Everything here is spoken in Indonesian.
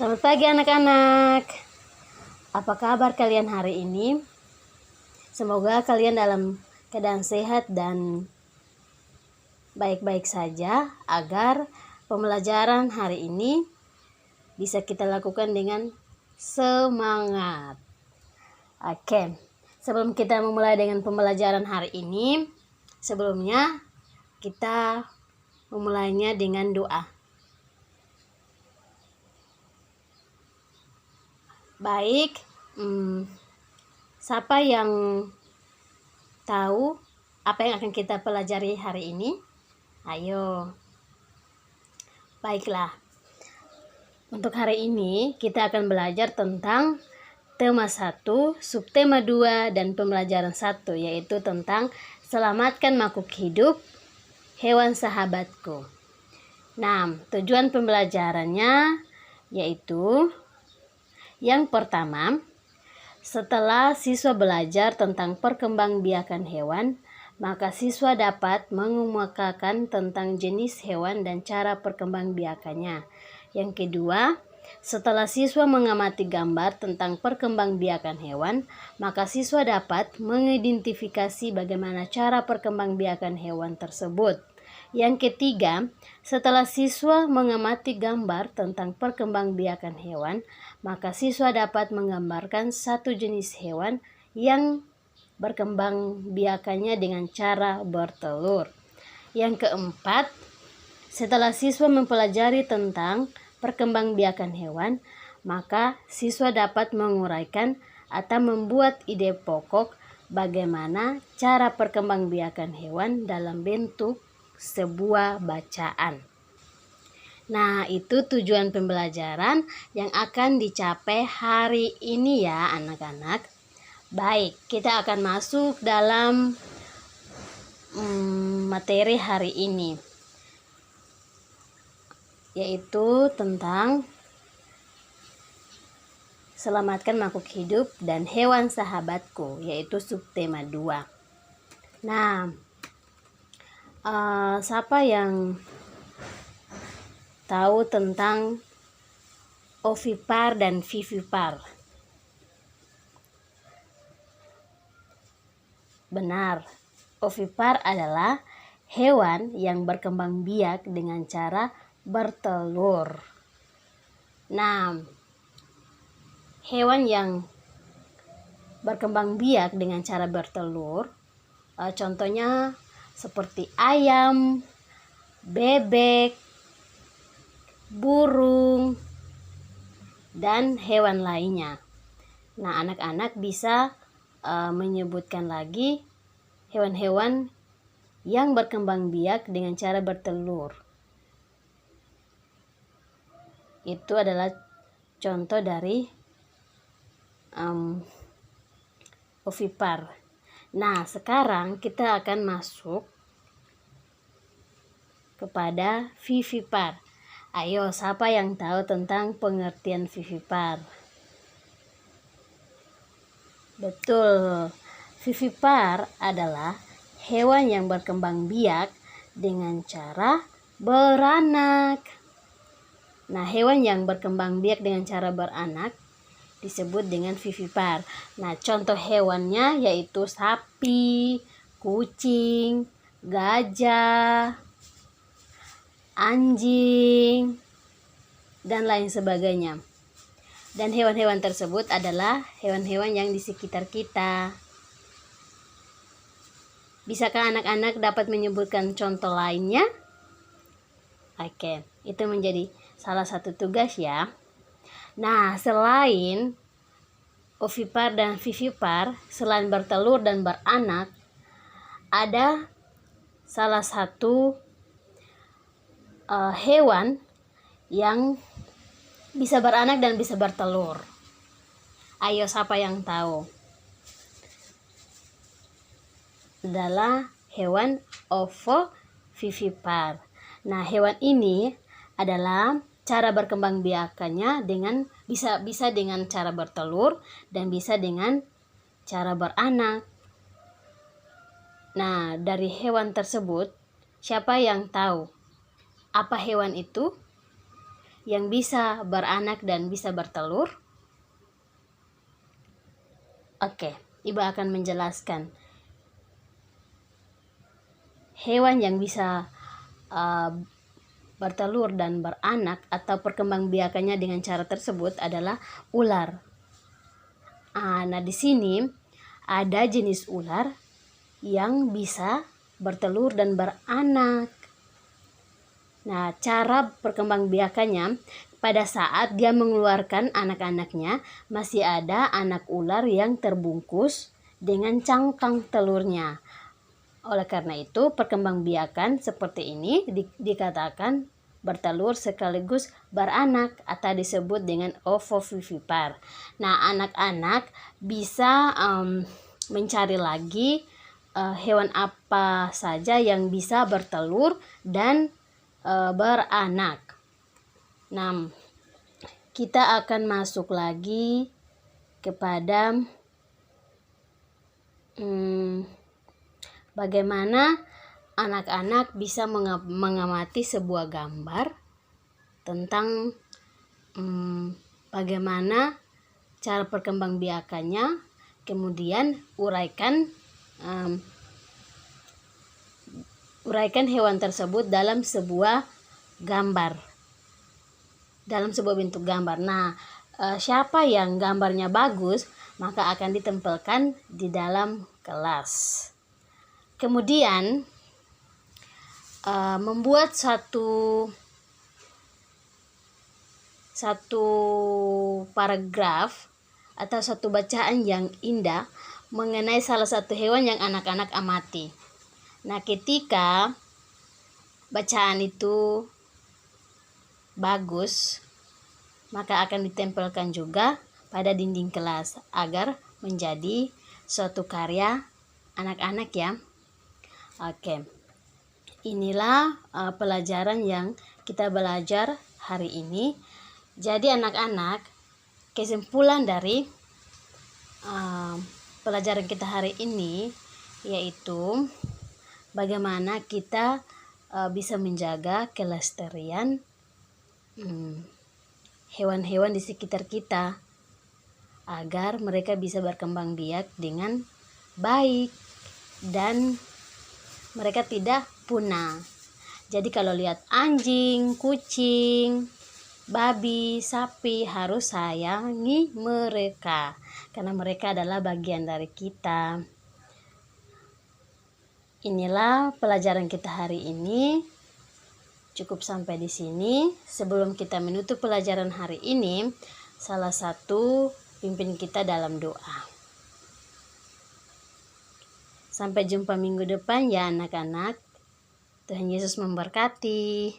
Selamat pagi anak-anak. Apa kabar kalian hari ini? Semoga kalian dalam keadaan sehat dan baik-baik saja agar pembelajaran hari ini bisa kita lakukan dengan semangat. Oke, sebelum kita memulai dengan pembelajaran hari ini, sebelumnya kita memulainya dengan doa. Baik, siapa yang tahu apa yang akan kita pelajari hari ini? Ayo. Baiklah. Untuk hari ini kita akan belajar tentang tema 1, subtema 2, dan pembelajaran 1, yaitu tentang selamatkan makhluk hidup, hewan sahabatku. Nah, tujuan pembelajarannya yaitu yang pertama, setelah siswa belajar tentang perkembangbiakan hewan, maka siswa dapat mengemukakan tentang jenis hewan dan cara perkembangbiakannya. Yang kedua, setelah siswa mengamati gambar tentang perkembangbiakan hewan, maka siswa dapat mengidentifikasi bagaimana cara perkembangbiakan hewan tersebut. Yang ketiga, setelah siswa mengamati gambar tentang perkembangbiakan hewan, maka siswa dapat menggambarkan satu jenis hewan yang berkembangbiakannya dengan cara bertelur. Yang keempat, setelah siswa mempelajari tentang perkembangbiakan hewan, maka siswa dapat menguraikan atau membuat ide pokok bagaimana cara perkembangbiakan hewan dalam bentuk sebuah bacaan. Nah, itu tujuan pembelajaran yang akan dicapai hari ini ya anak-anak. Baik, kita akan masuk dalam materi hari ini, yaitu tentang selamatkan makhluk hidup dan hewan sahabatku, yaitu subtema 2. Nah, siapa yang tahu tentang ovipar dan vivipar? Benar, ovipar adalah hewan yang berkembang biak dengan cara bertelur. Nah, hewan yang berkembang biak dengan cara bertelur, contohnya seperti ayam, bebek, burung, dan hewan lainnya. Nah, anak-anak bisa menyebutkan lagi hewan-hewan yang berkembang biak dengan cara bertelur. Itu adalah contoh dari ovipar. Nah, sekarang kita akan masuk kepada vivipar. Ayo, siapa yang tahu tentang pengertian vivipar? Betul, vivipar adalah hewan yang berkembang biak dengan cara beranak. Nah, hewan yang berkembang biak dengan cara beranak disebut dengan vivipar. Nah, contoh hewannya yaitu sapi, kucing, gajah, anjing, dan lain sebagainya. Dan hewan-hewan tersebut adalah hewan-hewan yang di sekitar kita. Bisakah anak-anak dapat menyebutkan contoh lainnya? Oke, itu menjadi salah satu tugas ya. Nah, selain ovipar dan vivipar, selain bertelur dan beranak, ada salah satu hewan yang bisa beranak dan bisa bertelur. Ayo, siapa yang tahu? Adalah hewan ovovivipar. Nah, hewan ini adalah cara berkembangbiakannya dengan bisa dengan cara bertelur dan bisa dengan cara beranak. Nah, dari hewan tersebut, siapa yang tahu apa hewan itu? yang bisa beranak dan bisa bertelur? Oke, Ibu akan menjelaskan. Hewan yang bisa bertelur dan beranak atau perkembangbiakannya dengan cara tersebut adalah ular. Nah, di sini ada jenis ular yang bisa bertelur dan beranak. Nah, cara perkembangbiakannya, pada saat dia mengeluarkan anak-anaknya, masih ada anak ular yang terbungkus dengan cangkang telurnya. Oleh karena itu, perkembangbiakan seperti ini dikatakan bertelur sekaligus beranak atau disebut dengan ovovivipar. Nah, anak-anak bisa mencari lagi hewan apa saja yang bisa bertelur dan beranak. Nah, kita akan masuk lagi kepada bagaimana anak-anak bisa mengamati sebuah gambar tentang bagaimana cara perkembangbiakannya, kemudian uraikan hewan tersebut dalam sebuah gambar, dalam sebuah bentuk gambar. Nah, siapa yang gambarnya bagus maka akan ditempelkan di dalam kelas. Kemudian membuat satu paragraf atau satu bacaan yang indah mengenai salah satu hewan yang anak-anak amati. Nah, ketika bacaan itu bagus, maka akan ditempelkan juga pada dinding kelas agar menjadi suatu karya anak-anak ya. Oke, inilah pelajaran yang kita belajar hari ini. Jadi anak-anak, kesimpulan dari pelajaran kita hari ini yaitu bagaimana kita bisa menjaga kelestarian hewan-hewan di sekitar kita agar mereka bisa berkembang biak dengan baik dan mereka tidak punah. Jadi kalau lihat anjing, kucing, babi, sapi, harus sayangi mereka karena mereka adalah bagian dari kita. Inilah pelajaran kita hari ini. Cukup sampai di sini. Sebelum kita menutup pelajaran hari ini, salah satu pimpin kita dalam doa. Sampai jumpa minggu depan ya anak-anak. Tuhan Yesus memberkati.